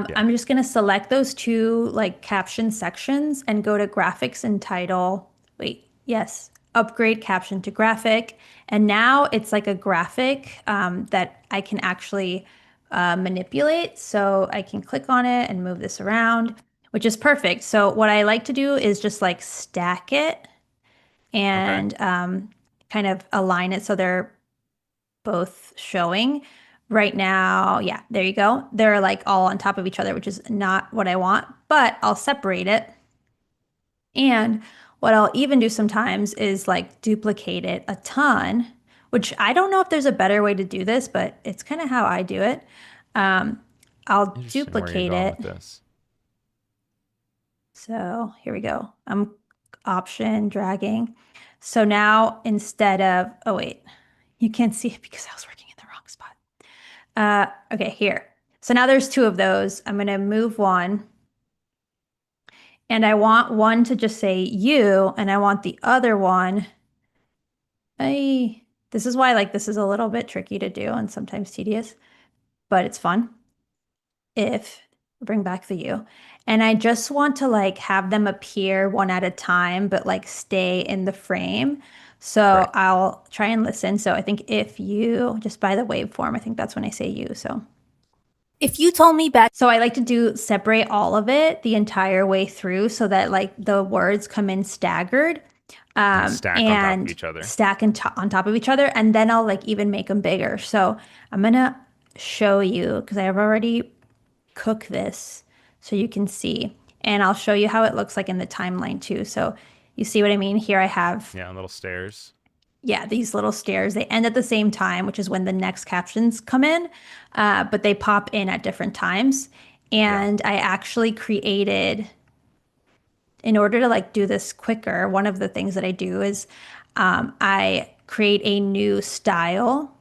Yeah. I'm just going to select those two like caption sections and go to graphics and title. Wait, yes, upgrade caption to graphic. And now it's like a graphic that I can actually manipulate. So I can click on it and move this around, which is perfect. So what I like to do is just like stack it Okay. and kind of align it so they're both showing. Right now, yeah, there you go. They're like all on top of each other, which is not what I want, but I'll separate it. And what I'll even do sometimes is like duplicate it a ton, which I don't know if there's a better way to do this, but it's kind of how I do it. Um, I'll Interesting where you're duplicate going it. with this. So here we go. I'm option dragging. So now instead of, oh wait, you can't see it because I was working in the wrong spot. Okay, here. So now there's two of those. I'm going to move one. And I want one to just say you, and I want the other one. This is why like this is a little bit tricky to do and sometimes tedious, but it's fun if bring back the you. And I just want to like have them appear one at a time, but like stay in the frame. So Right. I'll try and listen. So I think if you, just by the waveform, I think that's when I say you. So if you told me back So I like to do separate all of it the entire way through so that like the words come in staggered And stack on top of and each other. stack on top of each other. And then I'll like even make them bigger. So I'm gonna show you because I have already cooked this so you can see. And I'll show you how it looks like in the timeline too. So you see what I mean? Here I have Yeah, little stairs. yeah, these little stairs, they end at the same time, which is when the next captions come in, but they pop in at different times. Yeah. And I actually created, in order to like do this quicker, one of the things that I do is I create a new style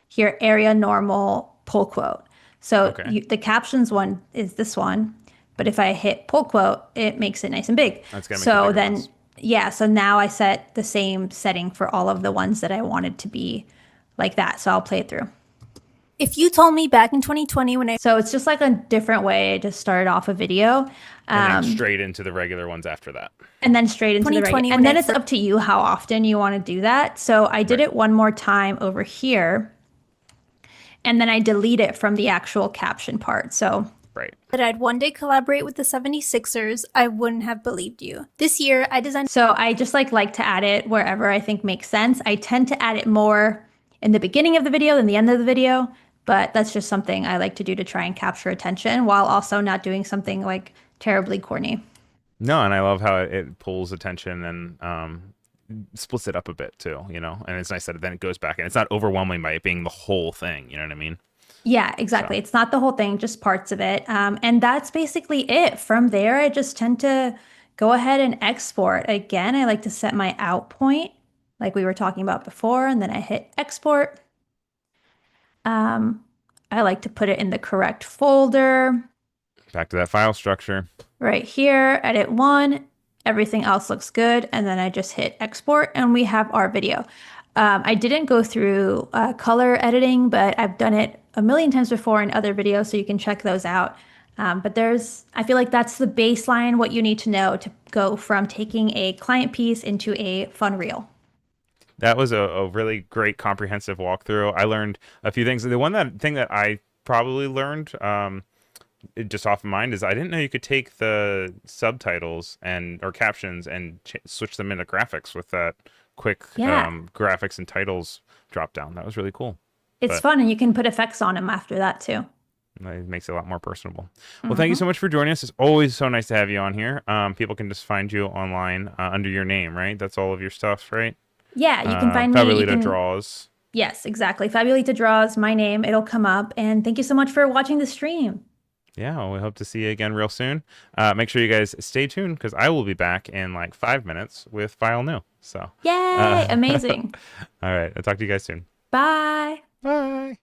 here, area normal pull quote. So Okay. the captions one is this one, but if I hit pull quote, it makes it nice and big. That's gonna make the So bigger then, ones. yeah, so now I set the same setting for all of the ones that I wanted to be like that. So I'll play it through. if you told me back in 2020 when I So it's just like a different way to start off a video. And then straight into the regular ones after that. And then straight into the regular. 2020 And when then I it's up to you how often you want to do that. So I did Right. it one more time over here. And then I delete it from the actual caption part. So Right. that I'd one day collaborate with the 76ers, I wouldn't have believed you. This year, I designed I just like to add it wherever I think makes sense. I tend to add it more in the beginning of the video than the end of the video, but that's just something I like to do to try and capture attention while also not doing something like terribly corny. No, and I love how it pulls attention and splits it up a bit too, you know. And it's nice that then it goes back and it's not overwhelming by it being the whole thing. You know what I mean? Yeah, So exactly. It's not the whole thing, just parts of it. And that's basically it. From there, I just tend to go ahead and export. Again, I like to set my out point like we were talking about before, and then I hit export. I like to put it in the correct folder back to that file structure. right here, edit one, Everything else looks good. And then I just hit export and we have our video. I didn't go through color editing, but I've done it a million times before in other videos, so you can check those out. But I feel like that's the baseline, what you need to know to go from taking a client piece into a fun reel. That was a really great comprehensive walkthrough. I learned a few things. Thing that I probably learned just off of mind is I didn't know you could take the subtitles or captions and switch them into graphics with that quick Yeah, graphics and titles drop down. That was really cool. it's But fun and you can put effects on them after that too. it makes it a lot more personable. Well, thank you Hmm. so much for joining us. It's always so nice to have you on here. People can just find you online under your name, right? That's all of your stuff, right? Yeah, you can find me. You Fabulita can, Draws. yes, exactly. Fabulita Draws, my name. It'll come up. And thank you so much for watching the stream. Yeah, well, we hope to see you again real soon. Make sure you guys stay tuned because I will be back in like 5 minutes with File New. So, Yay, uh, amazing. all right. I'll talk to you guys soon. Bye. Bye.